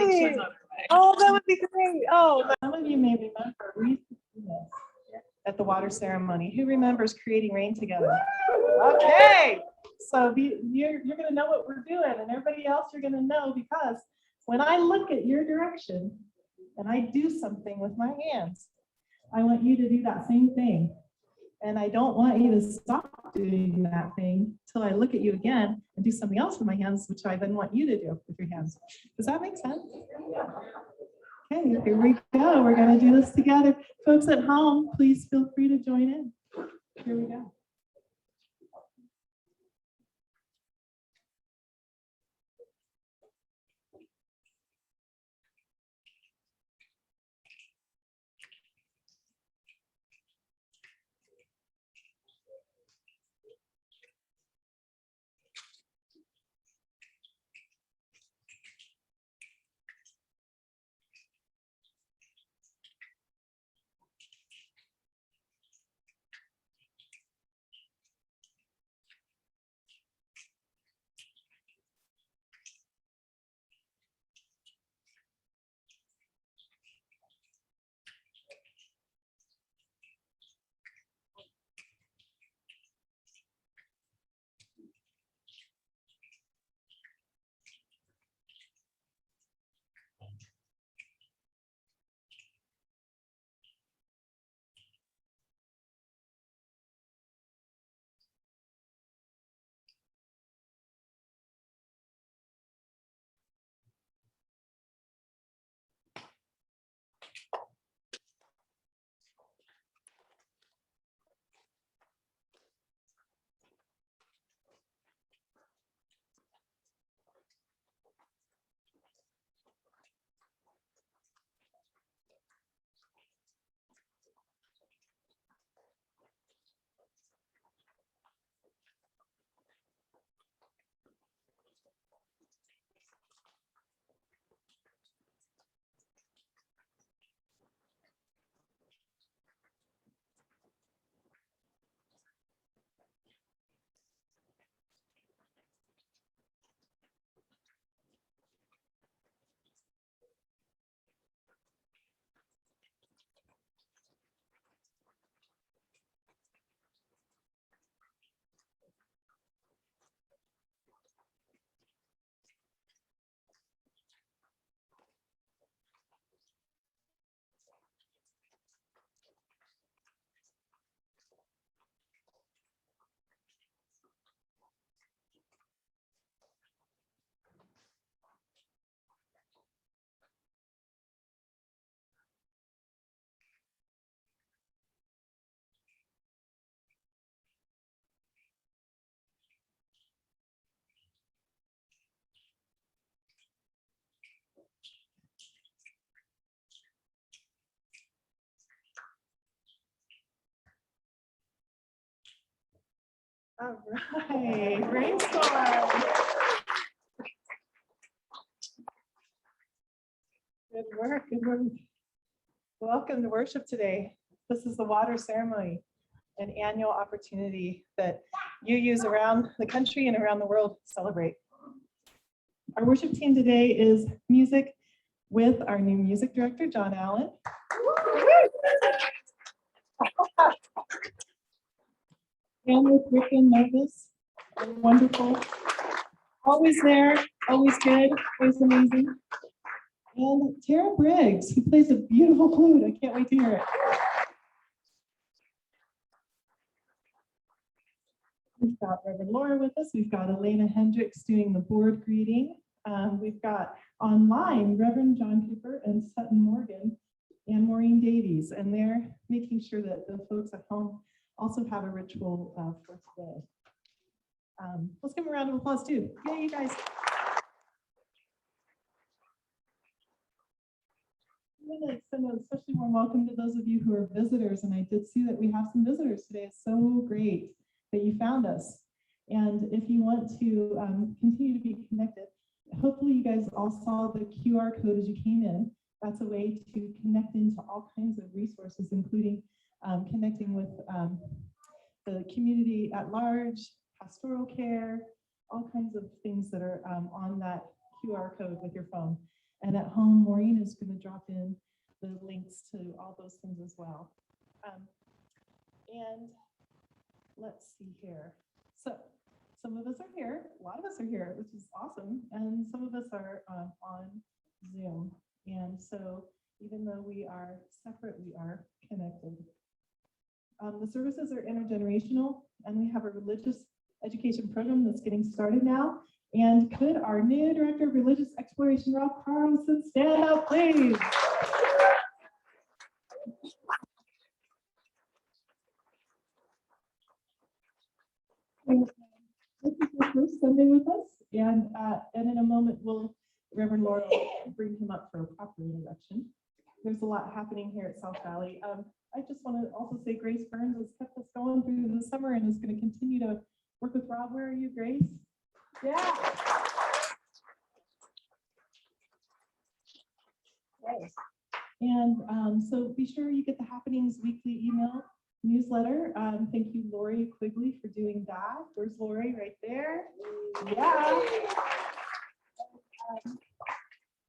great. Oh, that would be great. Oh, some of you may remember we used to do this at the water ceremony. Who remembers creating rain together? Okay, so you're going to know what we're doing, and everybody else you're going to know, because when I look at your direction and I do something with my hands, I want you to do that same thing. And I don't want you to stop doing that thing till I look at you again and do something else with my hands, which I then want you to do with your hands. Does that make sense? Okay, here we go. We're going to do this together. Folks at home, please feel free to join in. Here we go. All right, brainstorm. Good work, good work. Welcome to worship today. This is the water ceremony, an annual opportunity that you use around the country and around the world to celebrate. Our worship team today is music with our new music director, John Allen. And with Rick and Novus, wonderful. Always there, always good, always amazing. And Tara Briggs, who plays a beautiful flute. I can't wait to hear it. We've got Reverend Laura with us. We've got Elena Hendricks doing the board greeting. We've got online Reverend John Cooper and Sutton Morgan and Maureen Davies, and they're making sure that the folks at home also have a ritual for today. Let's give them a round of applause too. Yay, you guys. I'm going to extend a especially warm welcome to those of you who are visitors, and I did see that we have some visitors today. It's so great that you found us. And if you want to continue to be connected, hopefully you guys all saw the QR code as you came in. That's a way to connect into all kinds of resources, including connecting with the community at large, pastoral care, all kinds of things that are on that QR code with your phone. And at home, Maureen is going to drop in the links to all those things as well. And let's see here. So some of us are here, a lot of us are here, which is awesome. And some of us are on Zoom. And so even though we are separate, we are connected. The services are intergenerational, and we have a religious education program that's getting started now. And could our new Director of Religious Exploration, Rob Carlson, stand up, please? This is your first Sunday with us, and in a moment, Reverend Laura will bring him up for a proper introduction. There's a lot happening here at South Valley. I just want to also say Grace Burns has kept us going through the summer and is going to continue to work with Rob. Where are you, Grace? Yeah. Yes. And so be sure you get the Happenings weekly email newsletter. Thank you, Lori Quigley, for doing that. Where's Lori? Right there. Yeah.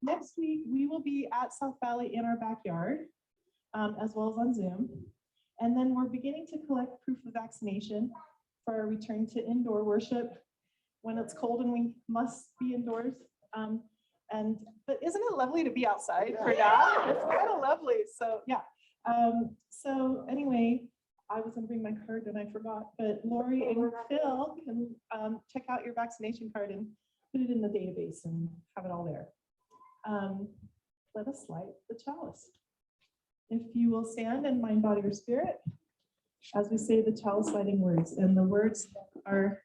Next week, we will be at South Valley in our backyard, as well as on Zoom. And then we're beginning to collect proof of vaccination for our return to indoor worship when it's cold and we must be indoors. But isn't it lovely to be outside for now? It's kind of lovely. So yeah. So anyway, I was gonna bring my card and I forgot, but Lori and Phil can check out your vaccination card and put it in the database and have it all there. Let us light the chalice. If you will stand in mind, body, or spirit, as we say the chalice lighting words, and the words are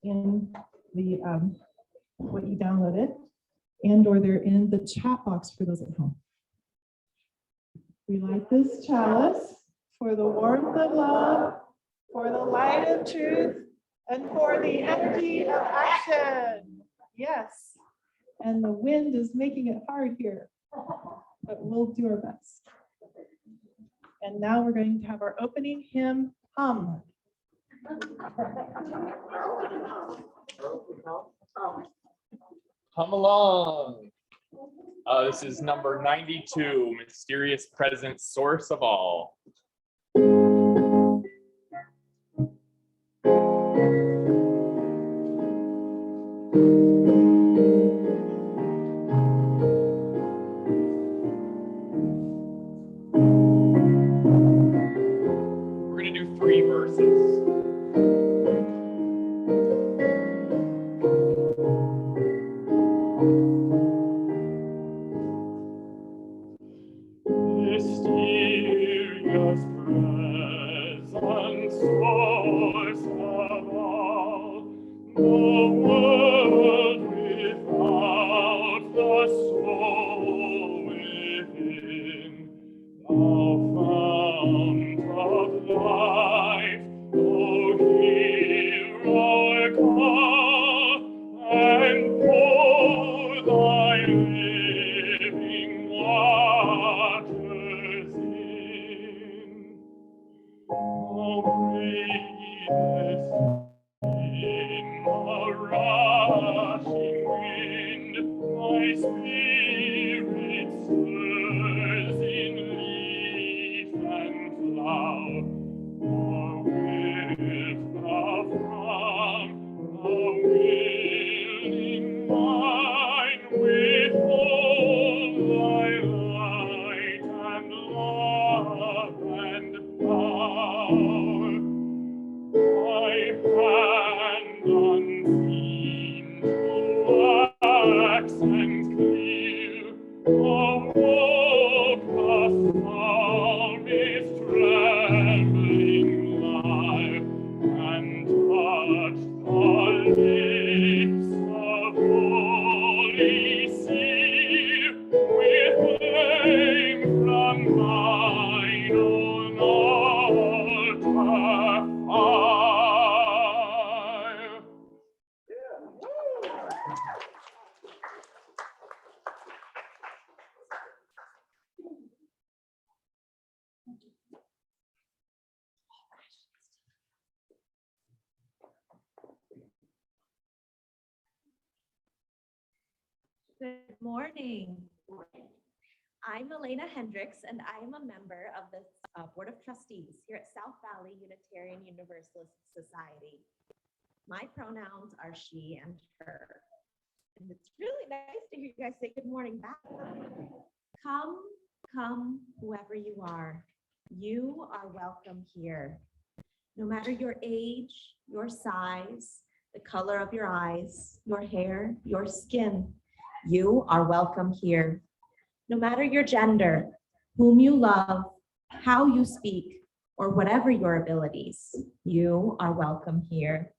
in the what you downloaded, and/or they're in the chat box for those at home. We light this chalice for the warmth of love, for the light of truth, and for the energy of action. Yes. And the wind is making it hard here, but we'll do our best. And now we're going to have our opening hymn, Hum. Come along. This is number 92, Mysterious Presence, Source of All. We're going to do 3 verses. Mysterious presence, source of all, the world without, the soul within, thou fount of life, O hear our call, and pour thy living waters in. Oh, breathe in a rushing wind, my spirit stirs in leaf and flower. Oh, wilt thou from a willing mind withhold thy light and love and power? Thy hand unseen to wax and clear, awoke the psalmist's trembling lyre, and touched the lips of holy seer with flame from thine own altar fire. Good morning. I'm Elena Hendricks, and I am a member of the Board of Trustees here at South Valley Unitarian Universalist Society. My pronouns are she and her. And it's really nice to hear you guys say good morning back. Come, whoever you are. You are welcome here. No matter your age, your size, the color of your eyes, your hair, your skin, you are welcome here. No matter your gender, whom you love, how you speak, or whatever your abilities, you are welcome here.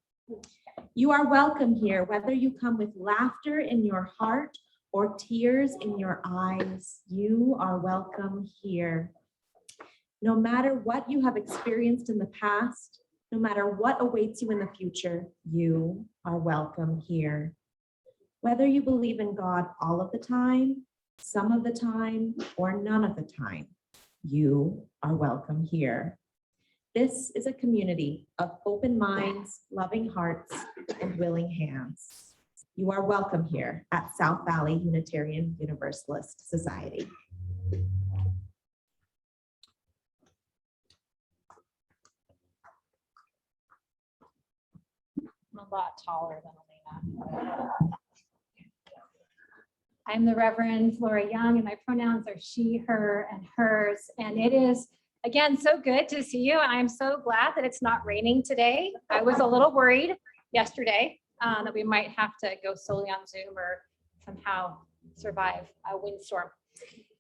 You are welcome here, whether you come with laughter in your heart or tears in your eyes, you are welcome here. No matter what you have experienced in the past, no matter what awaits you in the future, you are welcome here. Whether you believe in God all of the time, some of the time, or none of the time, you are welcome here. This is a community of open minds, loving hearts, and willing hands. You are welcome here at South Valley Unitarian Universalist Society. I'm a lot taller than Elena. I'm the Reverend Laura Young, and my pronouns are she, her, and hers. And it is, again, so good to see you. And I'm so glad that it's not raining today. I was a little worried yesterday that we might have to go solely on Zoom or somehow survive a windstorm.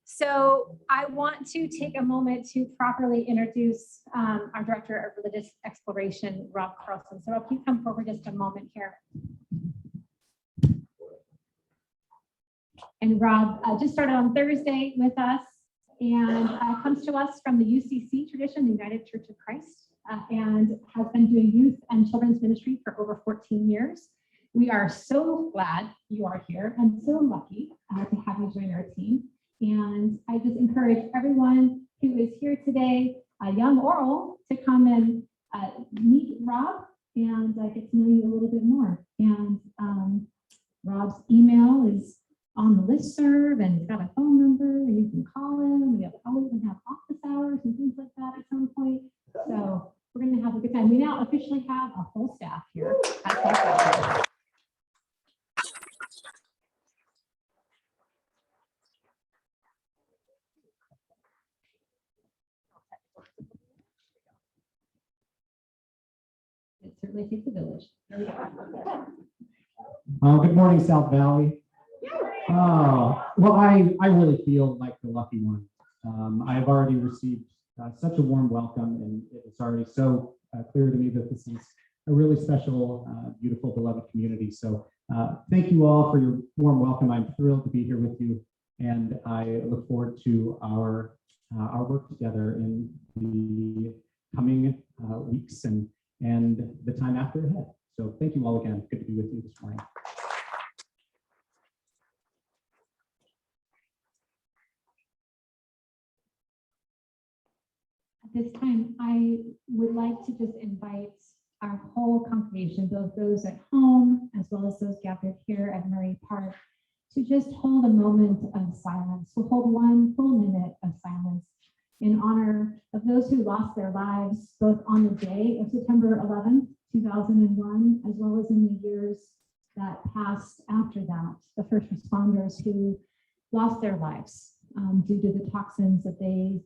So I want to take a moment to properly introduce our Director of Religious Exploration, Rob Carlson. So Rob, can you come forward just a moment here? And Rob just started on Thursday with us and comes to us from the UCC tradition, the United Church of Christ, and has been doing youth and children's ministry for over 14 years. We are so glad you are here and so lucky to have you join our team. And I just encourage everyone who is here today, young or old, to come and meet Rob and get to know you a little bit more. And Rob's email is on the listserv, and he's got a phone number, and you can call him. We probably even have office hours and things like that at some point. So we're going to have a good time. We now officially have a full staff here at South Valley. It certainly takes a village. Good morning, South Valley. Well, I really feel like the lucky one. I've already received such a warm welcome, and it's already so clear to me that this is a really special, beautiful, beloved community. So thank you all for your warm welcome. I'm thrilled to be here with you, and I look forward to our work together in the coming weeks and the time after ahead. So thank you all again. Good to be with you this morning. At this time, I would like to just invite our whole congregation, both those at home as well as those gathered here at Murray Park, to just hold a moment of silence. We'll hold 1 full minute of silence in honor of those who lost their lives both on the day of September 11th, 2001, as well as in the years that passed after that, the first responders who lost their lives due to the toxins that they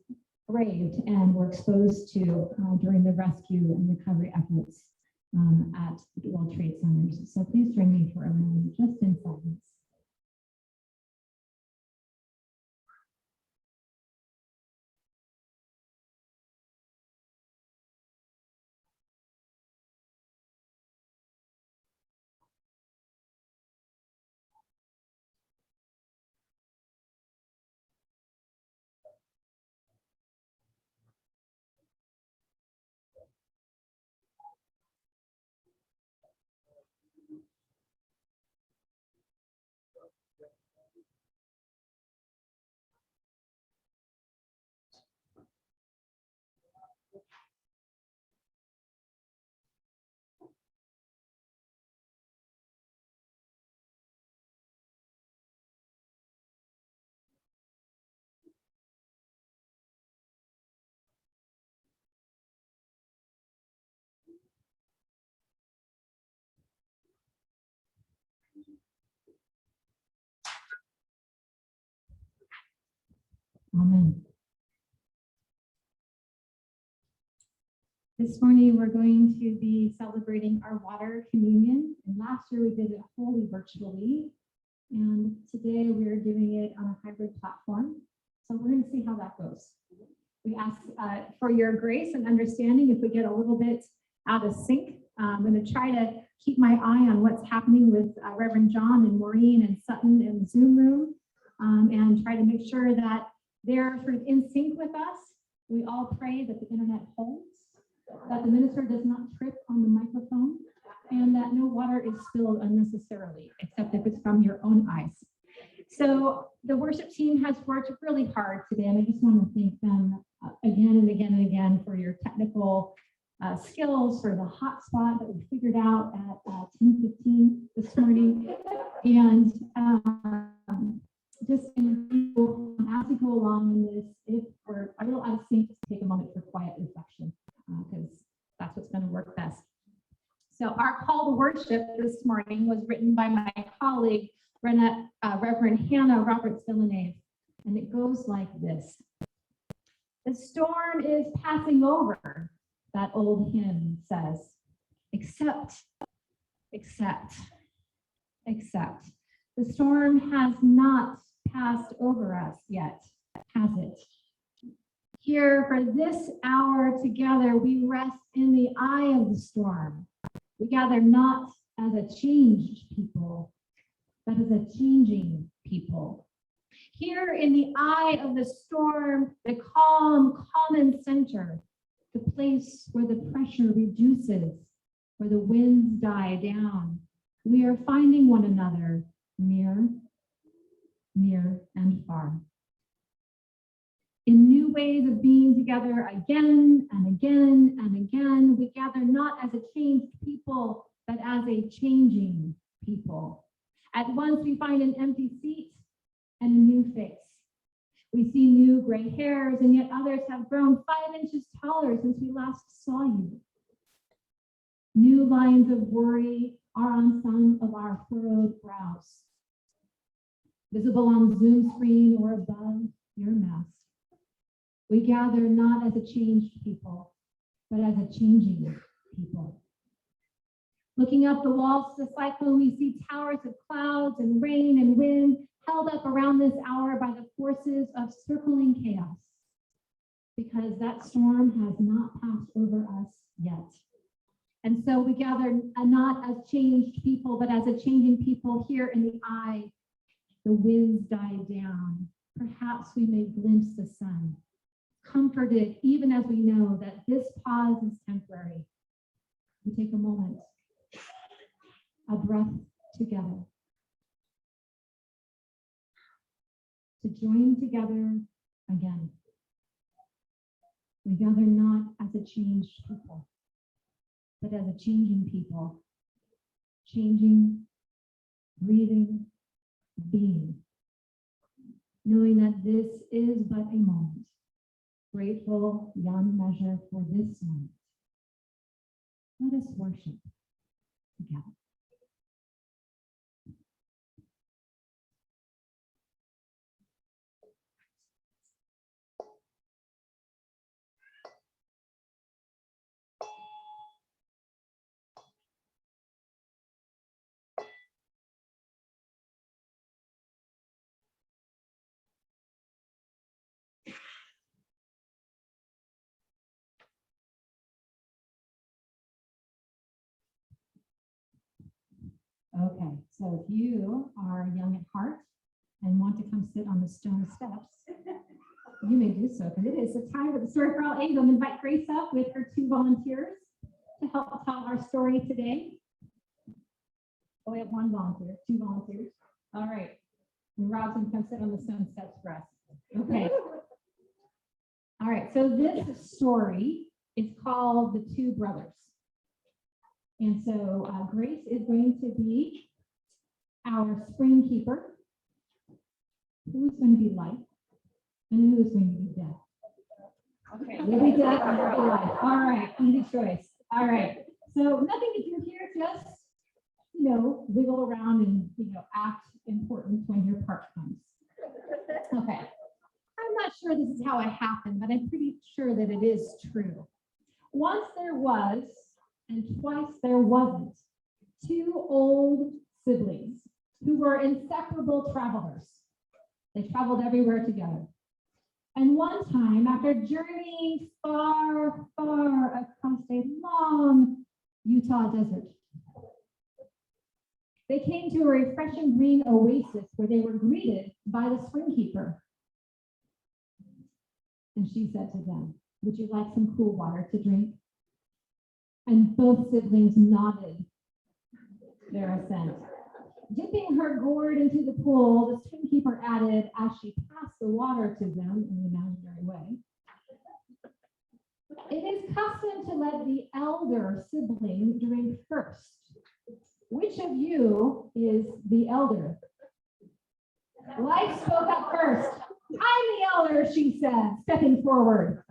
braved and were exposed to during the rescue and recovery efforts at the World Trade Centers. So please join me for a moment just in silence. Amen. This morning, we're going to be celebrating our water communion. And last year, we did it wholly virtually. And today, we're doing it on a hybrid platform. So we're going to see how that goes. We ask for your grace and understanding if we get a little bit out of sync. I'm going to try to keep my eye on what's happening with Reverend John and Maureen and Sutton in the Zoom room, and try to make sure that they're sort of in sync with us. We all pray that the internet holds, that the minister does not trip on the microphone, and that no water is spilled unnecessarily, except if it's from your own eyes. So the worship team has worked really hard today, and I just want to thank them again and again and again for your technical skills, for the hotspot that we figured out at 10:15 this morning. And just as we go along in this, if we're a little out of sync, take a moment for quiet reflection, because that's what's going to work best. So our call to worship this morning was written by my colleague, Reverend Hannah Roberts-Villeneuve, and it goes like this. The storm is passing over, that old hymn says, except. The storm has not passed over us yet, has it? Here for this hour together, we rest in the eye of the storm. We gather not as a changed people, but as a changing people. Here in the eye of the storm, the calm, common center, the place where the pressure reduces, where the winds die down, we are finding one another near, near and far. In new ways of being together again and again and again, we gather not as a changed people, but as a changing people. At once we find an empty seat and a new face. We see new gray hairs, and yet others have grown 5 inches taller since we last saw you. New lines of worry are on some of our furrowed brows, visible on Zoom screen or above your mask. We gather not as a changed people, but as a changing people. Looking up the walls of the cyclone, we see towers of clouds and rain and wind held up around this hour by the forces of circling chaos, because that storm has not passed over us yet. And so we gather not as changed people, but as a changing people. Here in the eye, the winds die down. Perhaps we may glimpse the sun, comforted even as we know that this pause is temporary. We take a moment, a breath together, to join together again. We gather not as a changed people, but as a changing people, changing, breathing, being, knowing that this is but a moment, grateful beyond measure for this moment. Let us worship together. Okay, so if you are young at heart and want to come sit on the stone steps, you may do so, because it is the time for the story for all ages. I'm invite Grace up with her 2 volunteers to help tell our story today. Oh, we have 1 volunteer, 2 volunteers. All right, and Rob's come sit on the stone steps for us. Okay. All right, so this story is called The 2 Brothers. And so Grace is going to be our spring keeper. Who is going to be light? And who is going to be death? Okay, you'll be death and you'll be light. All right, easy choice. All right, so nothing to do here, just, wiggle around and, act important when your part comes. Okay, I'm not sure this is how it happened, but I'm pretty sure that it is true. Once there was, and twice there wasn't, two old siblings who were inseparable travelers. They traveled everywhere together. And one time, after journeying far, far across a long Utah desert, they came to a refreshing green oasis where they were greeted by the spring keeper. And she said to them, "Would you like some cool water to drink?" And both siblings nodded their assent. Dipping her gourd into the pool, the spring keeper added, as she passed the water to them in an imaginary way, "It is custom to let the elder sibling drink first. Which of you is the elder?" Life spoke up first. "I'm the elder," she said, stepping forward.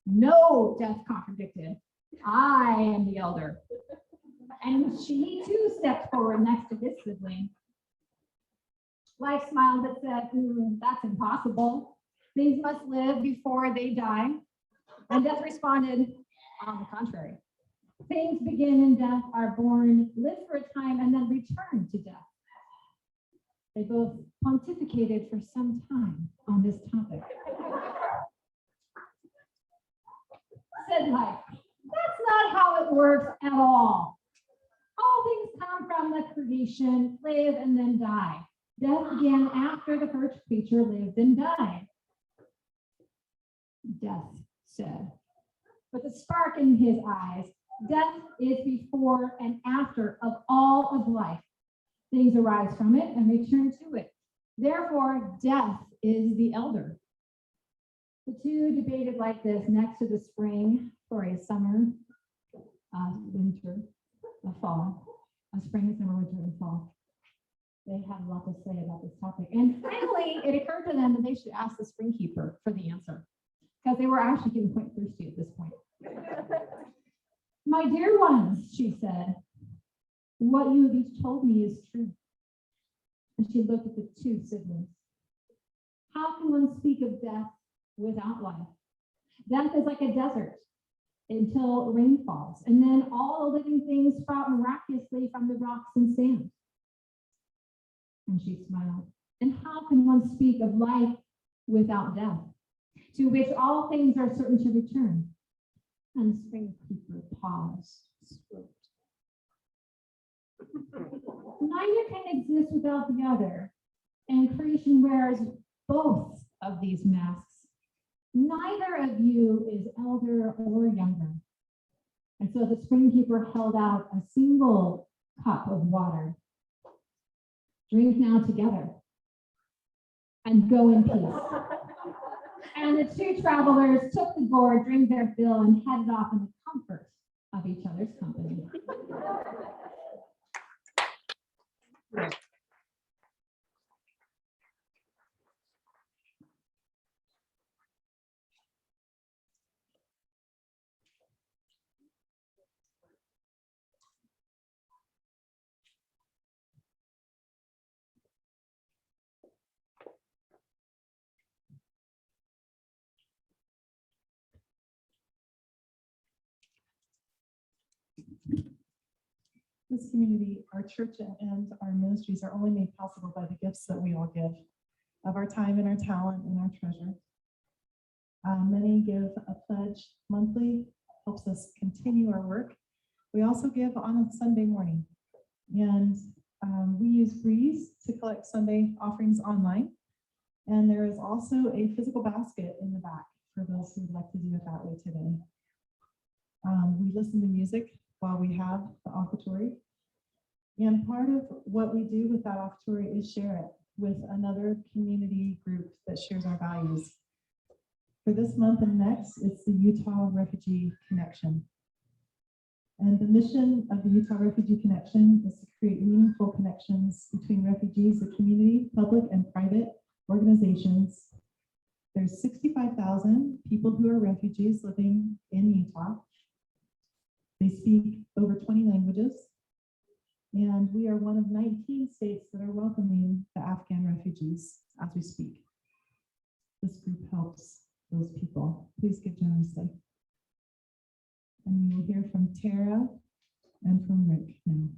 "No," Death contradicted. "I am the elder." And she too stepped forward next to his sibling. Life smiled but said, "That's impossible. Things must live before they die." And Death responded, "On the contrary. Things begin in death, are born, live for a time, and then return to death." They both pontificated for some time on this topic. Said Life, "That's not how it works at all. All things come from the creation, live and then die. Death began after the first creature lived and died." Death said, with a spark in his eyes, "Death is before and after of all of life. Things arise from it and return to it. Therefore, death is the elder." The two debated like this next to the spring for a summer, winter, a fall, a spring, summer, winter, and fall. They had a lot to say about this topic. And finally, it occurred to them that they should ask the spring keeper for the answer, because they were actually getting quite thirsty at this point. "My dear ones," she said, "what you have each told me is true." And she looked at the two siblings. "How can one speak of death without life? Death is like a desert until rain falls, and then all living things sprout miraculously from the rocks and sand." And she smiled. "And how can one speak of life without death, to which all things are certain to return?" And the spring keeper paused, swooped. "Neither can exist without the other, and creation wears both of these masks. Neither of you is elder or younger." And so the spring keeper held out a single cup of water. "Drink now together and go in peace." And the two travelers took the gourd, drank their fill, and headed off in the comfort of each other's company. This community, our church and our ministries are only made possible by the gifts that we all give of our time and our talent and our treasure. Many give a pledge monthly, helps us continue our work. We also give on a Sunday morning. And we use Breeze to collect Sunday offerings online. And there is also a physical basket in the back for those who would like to do it that way today. We listen to music while we have the offertory. And part of what we do with that offertory is share it with another community group that shares our values. For this month and next, it's the Utah Refugee Connection. And the mission of the Utah Refugee Connection is to create meaningful connections between refugees, the community, public and private organizations. There's 65,000 people who are refugees living in Utah. They speak over 20 languages. And we are one of 19 states that are welcoming the Afghan refugees as we speak. This group helps those people. Please give generously. And we will hear from Tara and from Rick now.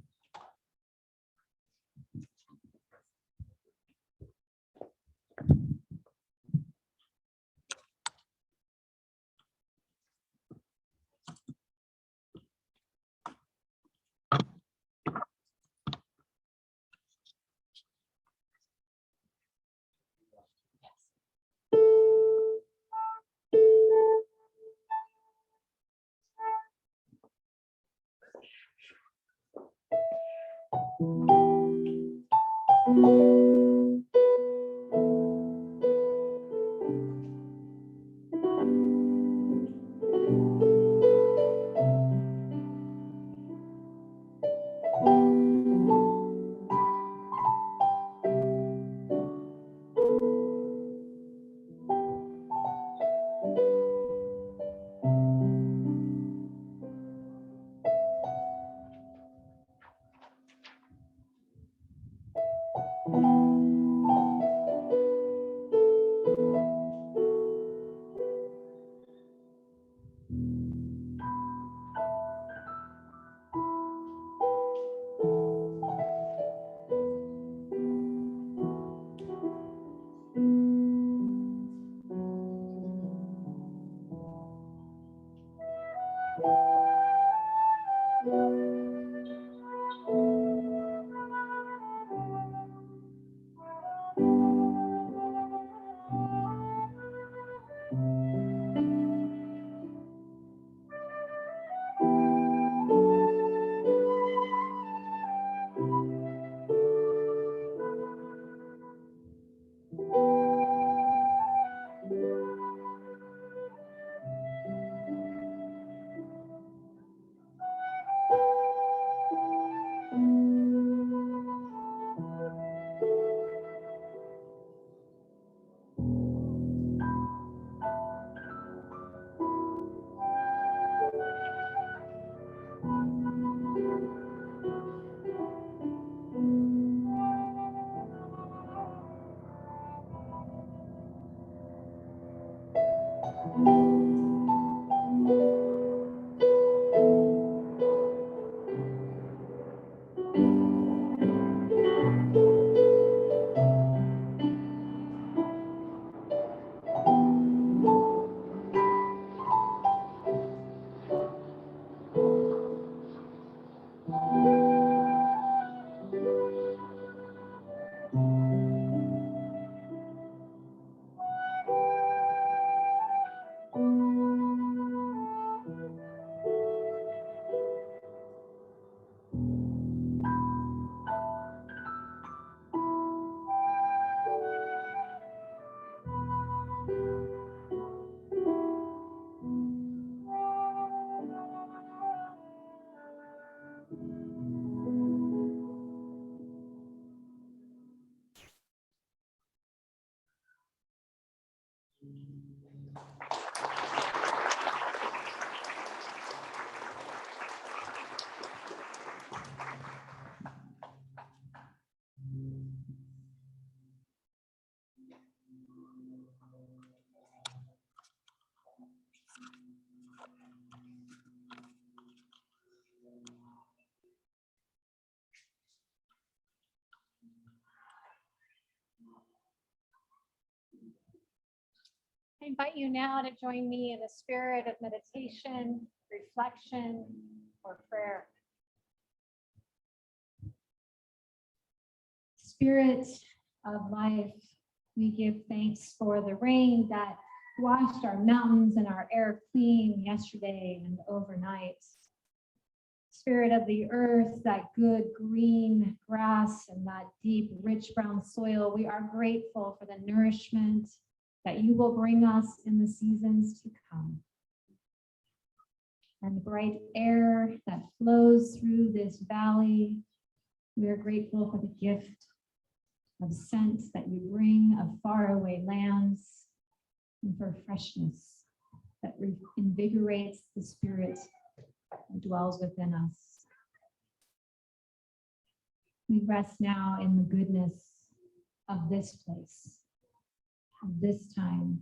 I invite you now to join me in a spirit of meditation, reflection, or prayer. Spirit of life, we give thanks for the rain that washed our mountains and our air clean yesterday and overnight. Spirit of the earth, that good green grass and that deep, rich brown soil, we are grateful for the nourishment that you will bring us in the seasons to come. And the bright air that flows through this valley, we are grateful for the gift of scent that you bring of faraway lands, and for freshness that invigorates the spirit that dwells within us. We rest now in the goodness of this place, of this time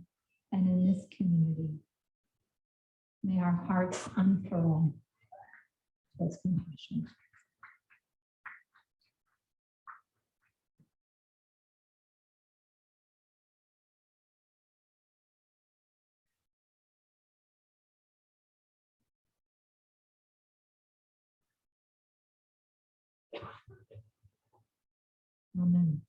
and in this community. May our hearts unfurl towards compassion. Amen.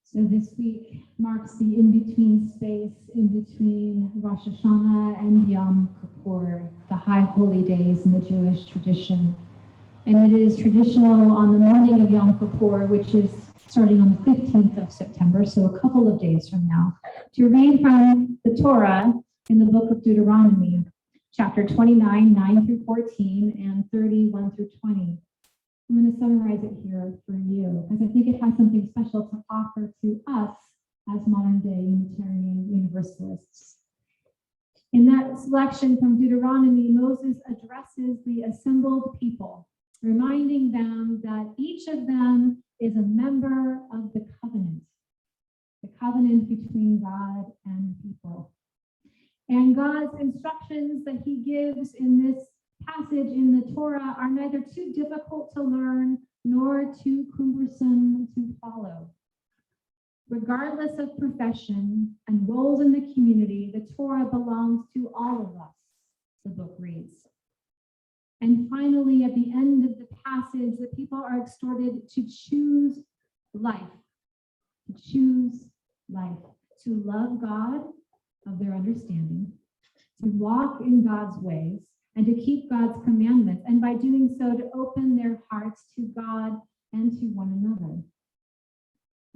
So this week marks the in-between space in between Rosh Hashanah and Yom Kippur, the high holy days in the Jewish tradition. And it is traditional on the morning of Yom Kippur, which is starting on the 15th of September, so a couple of days from now, to read from the Torah in the book of Deuteronomy, chapter 29, 9 through 14, and 31 through 20. I'm going to summarize it here for you because I think it has something special to offer to us as modern day Unitarian Universalists. In that selection from Deuteronomy, Moses addresses the assembled people, reminding them that each of them is a member of the covenant between God and people. And God's instructions that he gives in this passage in the Torah are neither too difficult to learn nor too cumbersome to follow. Regardless of profession and roles in the community, the Torah belongs to all of us, the book reads. And finally, at the end of the passage, the people are exhorted to choose life, to love God of their understanding, to walk in God's ways, and to keep God's commandments, and by doing so, to open their hearts to God and to one another.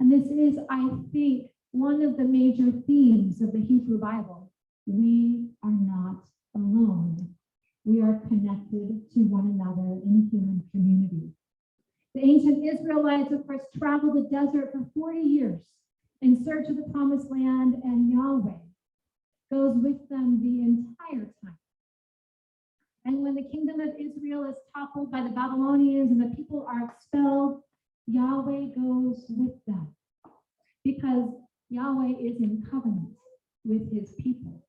And this is, I think, one of the major themes of the Hebrew Bible. We are not alone. We are connected to one another in human community. The ancient Israelites, of course, traveled the desert for 40 years in search of the promised land, and Yahweh goes with them the entire time. And when the kingdom of Israel is toppled by the Babylonians and the people are expelled, Yahweh goes with them because Yahweh is in covenant with his people.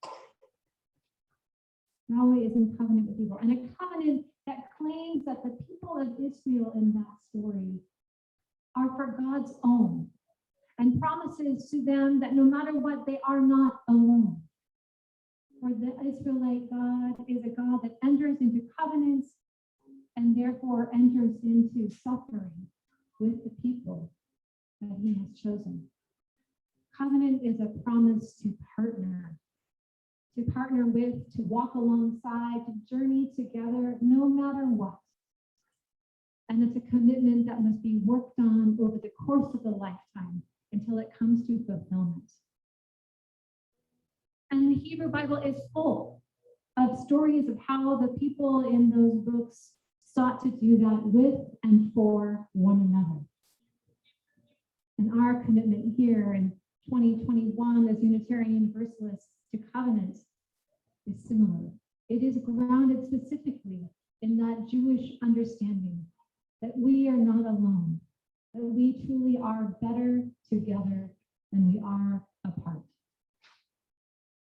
Yahweh is in covenant with people, and a covenant that claims that the people of Israel in that story are for God's own and promises to them that no matter what, they are not alone. For the Israelite God is a God that enters into covenants and therefore enters into suffering with the people that he has chosen. Covenant is a promise to partner with, to walk alongside, to journey together, no matter what. And it's a commitment that must be worked on over the course of the lifetime until it comes to fulfillment. And the Hebrew Bible is full of stories of how the people in those books sought to do that with and for one another. And our commitment here in 2021 as Unitarian Universalists to covenant is similar. It is grounded specifically in that Jewish understanding that we are not alone, that we truly are better together than we are apart.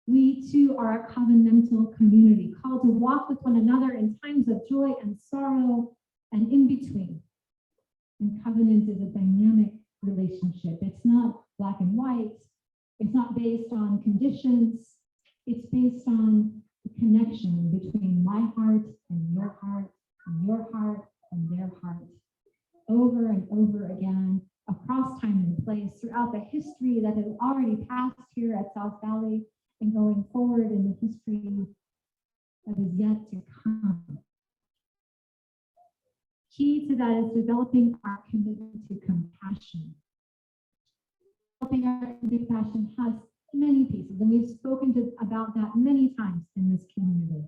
We too are a covenantal community called to walk with one another in times of joy and sorrow and in between. And covenant is a dynamic relationship. It's not black and white. It's not based on conditions. It's based on the connection between my heart and your heart and your heart and their heart over and over again across time and place throughout the history that has already passed here at South Valley and going forward in the history that is yet to come. Key to that is developing our commitment to compassion. Developing our commitment to compassion has many pieces, and we've spoken about that many times in this community.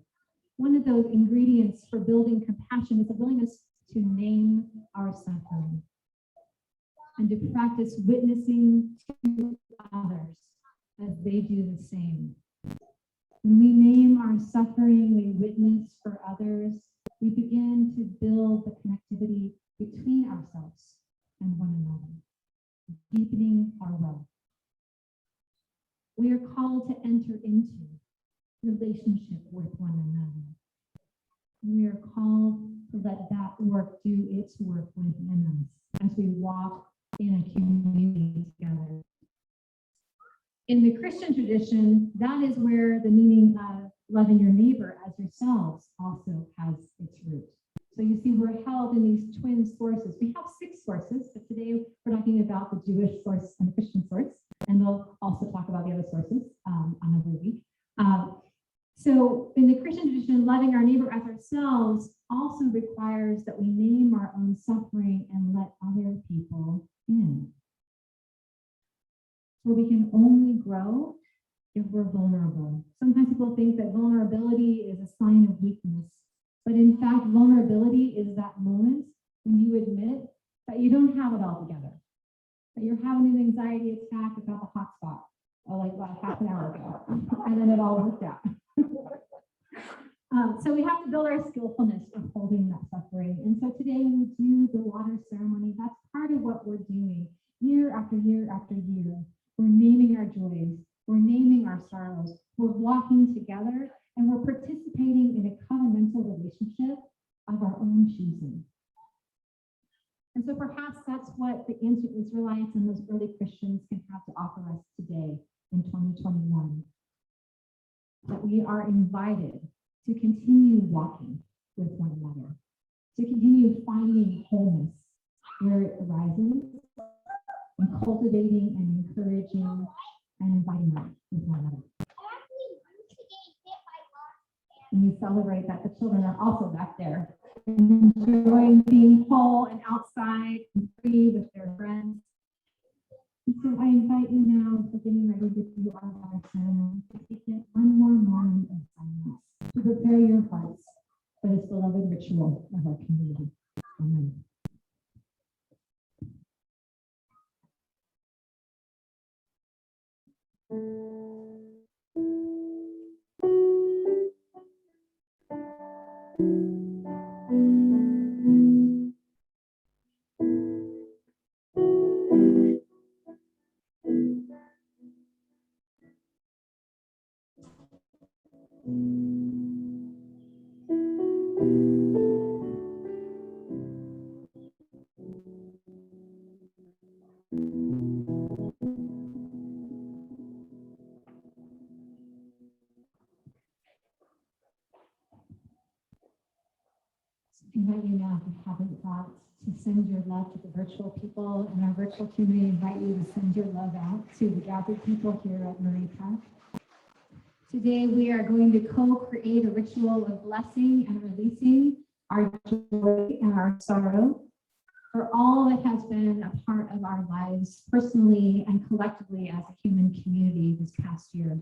One of those ingredients for building compassion is a willingness to name our suffering and to practice witnessing to others as they do the same. When we name our suffering, we witness for others, we begin to build the connectivity between ourselves and one another, deepening our love. We are called to enter into relationship with one another. We are called to let that work do its work within us as we walk in a community together. In the Christian tradition, that is where the meaning of loving your neighbor as yourselves also has its root. So you see, we're held in these twin sources. We have 6 sources, but today we're talking about the Jewish source and the Christian source, and we'll also talk about the other sources another week. So in the Christian tradition, loving our neighbor as ourselves also requires that we name our own suffering and let other people in. So we can only grow if we're vulnerable. Sometimes people think that vulnerability is a sign of weakness, but in fact, vulnerability is that moment when you admit that you don't have it all together, that you're having an anxiety attack about the hot spot, or like about half an hour ago, and then it all worked out. So we have to build our skillfulness of holding that suffering. And so today we do the water ceremony. That's part of what we're doing year after year after year. We're naming our joys, we're naming our sorrows, we're walking together, and we're participating in a covenantal relationship of our own choosing. And so perhaps that's what the ancient Israelites and those early Christians can have to offer us today in 2021. That we are invited to continue walking with one another, to continue finding wholeness where it arises, and cultivating and encouraging and inviting out with one another. And we celebrate that the children are also back there, enjoying being whole and outside and free with their friends. And so I invite you now, for getting ready to do our water ceremony, to take it one more moment of silence to prepare your hearts for this beloved ritual of our community. Amen. I invite you now, if you haven't thought, to send your love to the virtual people in our virtual community. I invite you to send your love out to the gathered people here at Murray Park. Today, we are going to co-create a ritual of blessing and releasing our joy and our sorrow for all that has been a part of our lives, personally and collectively as a human community this past year.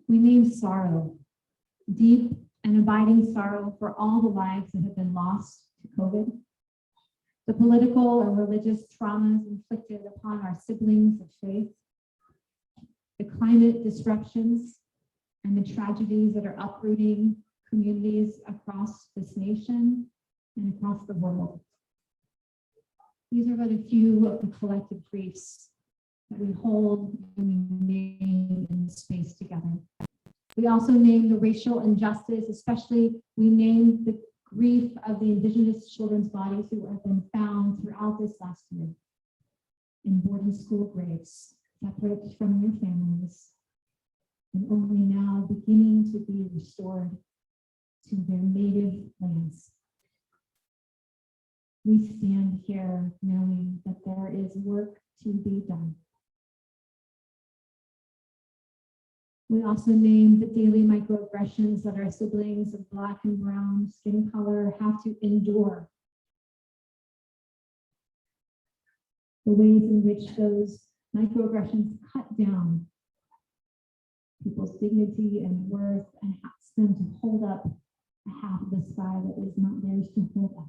We name sorrow, deep and abiding sorrow for all the lives that have been lost to COVID, the political and religious traumas inflicted upon our siblings of faith, the climate disruptions and the tragedies that are uprooting communities across this nation and across the world. These are but a few of the collective griefs that we hold and we name in this space together. We also name the racial injustice, especially we name the grief of the Indigenous children's bodies who have been found throughout this last year in boarding school graves, separate from their families, and only now beginning to be restored to their native lands. We stand here knowing that there is work to be done. We also name the daily microaggressions that our siblings of Black and brown skin color have to endure. The ways in which those microaggressions cut down people's dignity and worth and ask them to hold up a half of the sky that is not theirs to hold up.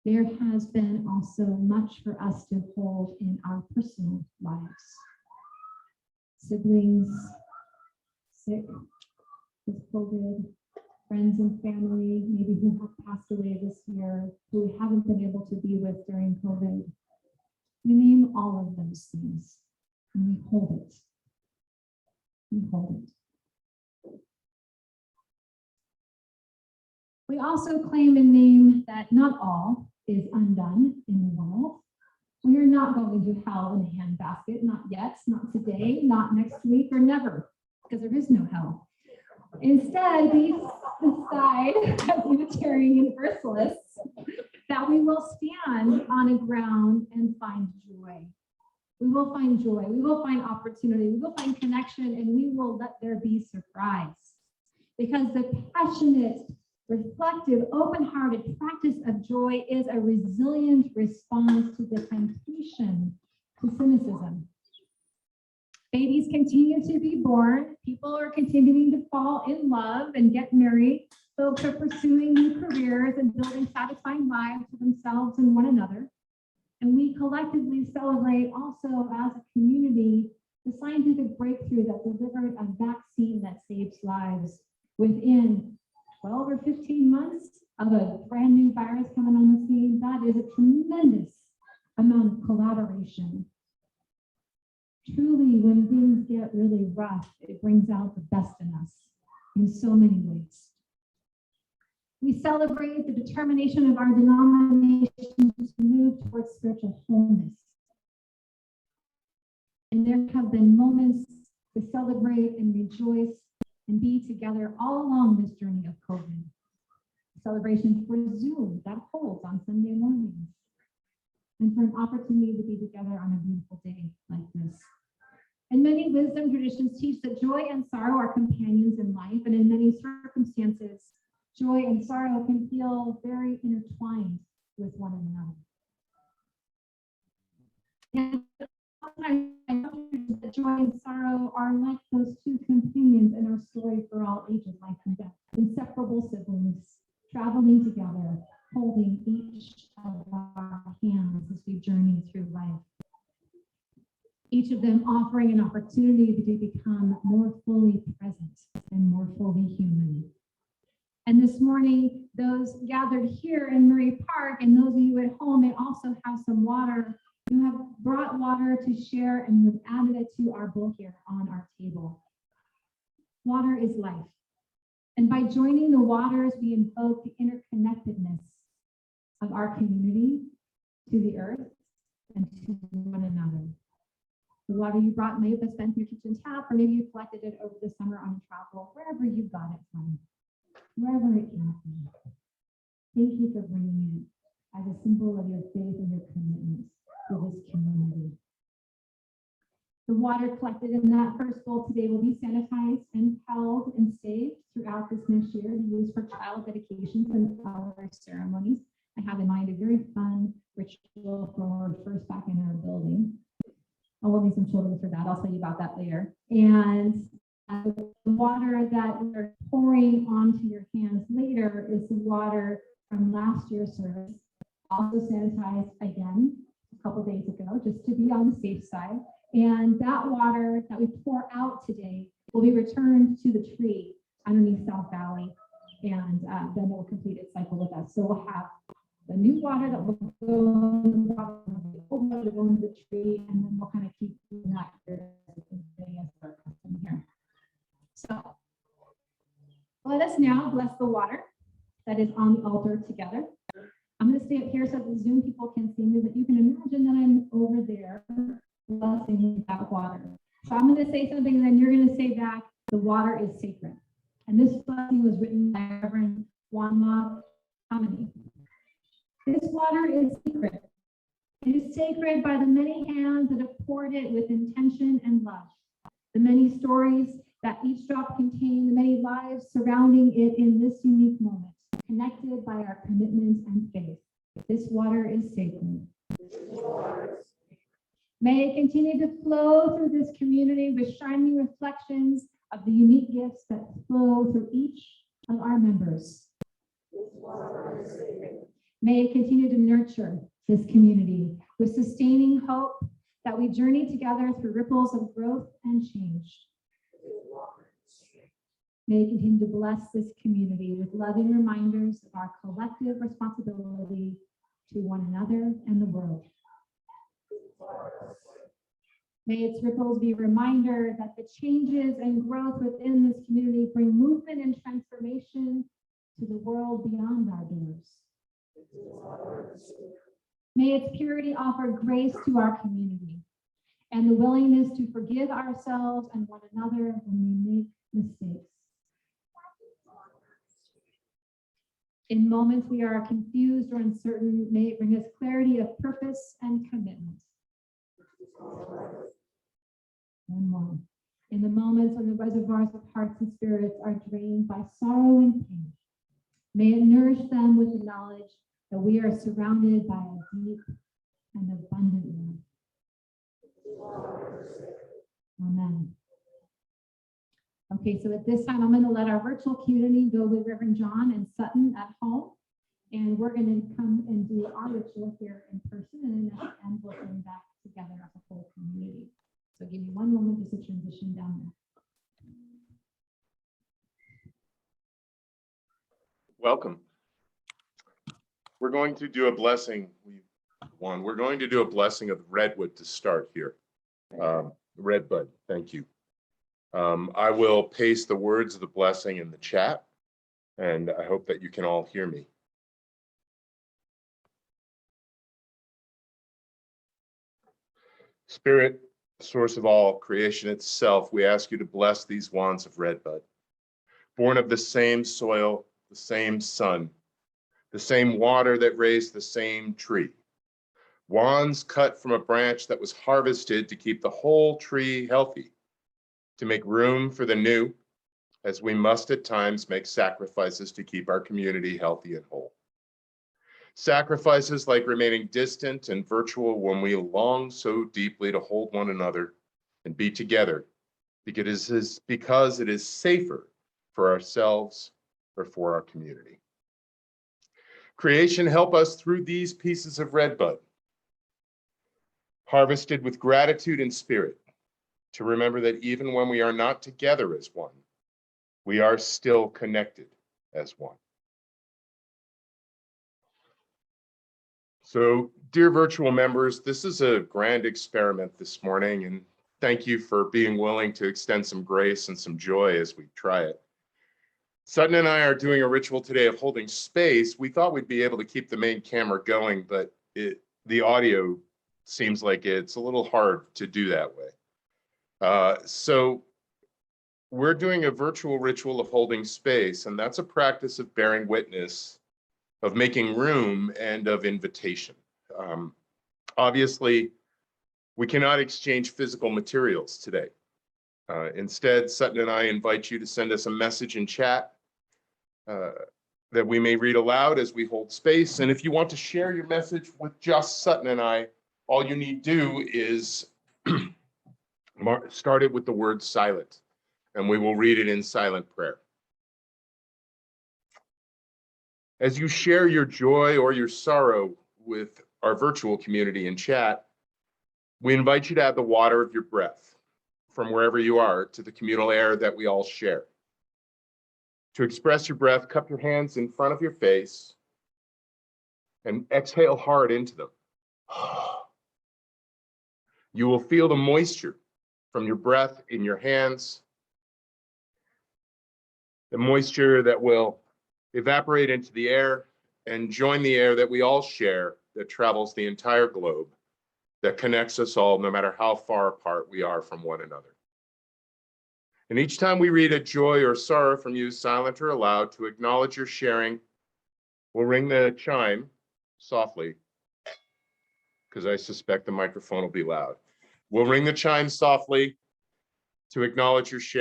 There has been also much for us to hold in our personal lives. Siblings sick with COVID, friends and family, maybe who have passed away this year, who we haven't been able to be with during COVID. We name all of those things and we hold it. We hold it. We also claim and name that not all is undone in the world. We are not going to hell in a handbasket, not yet, not today, not next week, or never, because there is no hell. Instead, we decide as Unitarian Universalists that we will stand on a ground and find joy. We will find joy, we will find opportunity, we will find connection, and we will let there be surprise. Because the passionate, reflective, open-hearted practice of joy is a resilient response to the temptation to cynicism. Babies continue to be born, people are continuing to fall in love and get married, folks are pursuing new careers and building satisfying lives for themselves and one another. And we collectively celebrate also as a community the scientific breakthrough that delivered a vaccine that saves lives within 12 or 15 months of a brand new virus coming on the scene. That is a tremendous amount of collaboration. Truly, when things get really rough, it brings out the best in us in so many ways. We celebrate the determination of our denomination to move towards spiritual wholeness. And there have been moments to celebrate and rejoice and be together all along this journey of COVID. Celebration for Zoom that holds on Sunday mornings, and for an opportunity to be together on a beautiful day like this. And many wisdom traditions teach that joy and sorrow are companions in life, and in many circumstances, joy and sorrow can feel very intertwined with one another. And sometimes I know that joy and sorrow are like those two companions in our story for all ages, life and death, inseparable siblings, traveling together, holding each of our hands as we journey through life. Each of them offering an opportunity to become more fully present and more fully human. And this morning, those gathered here in Murray Park and those of you at home may also have some water. You have brought water to share and you've added it to our bowl here on our table. Water is life. And by joining the waters, we invoke the interconnectedness of our community to the earth and to one another. The water you brought may have been from your kitchen tap, or maybe you collected it over the summer on travel, wherever you got it from, wherever it came from. Thank you for bringing it as a symbol of your faith and your commitment to this community. The water collected in that first bowl today will be sanitized and held and saved throughout this next year to use for child dedications and other ceremonies. I have in mind a very fun ritual for first back in our building. I will need some children for that. I'll tell you about that later. And the water that we're pouring onto your hands later is the water from last year's service, also sanitized again a couple days ago, just to be on the safe side. And that water that we pour out today will be returned to the tree underneath South Valley, and then it will complete its cycle with us. So we'll have the new water that will go in the water, the old water will go into the tree, and then we'll kind of keep doing that here as our custom here. So let us now bless the water that is on the altar together. I'm going to stay up here so that the Zoom people can see me, but you can imagine that I'm over there blessing that water. So I'm going to say something, and then you're going to say back, the water is sacred. And this blessing was written by Reverend Wanma Kamini. This water is sacred. is sacred by the many hands that have poured it with intention and love. The many stories that each drop contain, the many lives surrounding it in this unique moment, connected by our commitment and faith. This water is sacred. May it continue to flow through this community with shining reflections of the unique gifts that flow through each of our members. May it continue to nurture this community with sustaining hope that we journey together through ripples of growth and change. May it continue to bless this community with loving reminders of our collective responsibility to one another and the world. May its ripples be a reminder that the changes and growth within this community bring movement and transformation to the world beyond our doors. May its purity offer grace to our community and the willingness to forgive ourselves and one another when we make mistakes. In moments we are confused or uncertain, may it bring us clarity of purpose and commitment. One more. In the moments when the reservoirs of hearts and spirits are drained by sorrow and pain, may it nourish them with the knowledge that we are surrounded by a deep and abundant love. Amen. Okay, so at this time, I'm going to let our virtual community go with Reverend John and Sutton at home. And we're going to come and do our ritual here in person. And then at the end, we'll bring back together as a whole community. So give me one moment just to transition down there. Welcome. We're going to do a blessing. We're going to do a blessing of redwood to start here. Redbud, thank you. I will paste the words of the blessing in the chat, and I hope that you can all hear me. Spirit, source of all creation itself, we ask you to bless these wands of redbud, born of the same soil, the same sun, the same water that raised the same tree. Wands cut from a branch that was harvested to keep the whole tree healthy, to make room for the new, as we must at times make sacrifices to keep our community healthy and whole. Sacrifices like remaining distant and virtual when we long so deeply to hold one another and be together, because it is safer for ourselves or for our community. Creation, help us through these pieces of redbud, harvested with gratitude and spirit, to remember that even when we are not together as one, we are still connected as one. So, dear virtual members, this is a grand experiment this morning, and thank you for being willing to extend some grace and some joy as we try it. Sutton and I are doing a ritual today of holding space. We thought we'd be able to keep the main camera going, but the audio seems like it's a little hard to do that way. So we're doing a virtual ritual of holding space, and that's a practice of bearing witness, of making room, and of invitation. Obviously, we cannot exchange physical materials today. Instead, Sutton and I invite you to send us a message in chat that we may read aloud as we hold space. And if you want to share your message with just Sutton and I, all you need to do is start it with the word silent, and we will read it in silent prayer. As you share your joy or your sorrow with our virtual community in chat, we invite you to add the water of your breath from wherever you are to the communal air that we all share. To express your breath, cup your hands in front of your face and exhale hard into them. You will feel the moisture from your breath in your hands, the moisture that will evaporate into the air and join the air that we all share that travels the entire globe, that connects us all no matter how far apart we are from one another. And each time we read a joy or sorrow from you, silent or aloud, to acknowledge your sharing, we'll ring the chime softly. because I suspect the microphone will be loud. We'll ring the chime softly to acknowledge your share.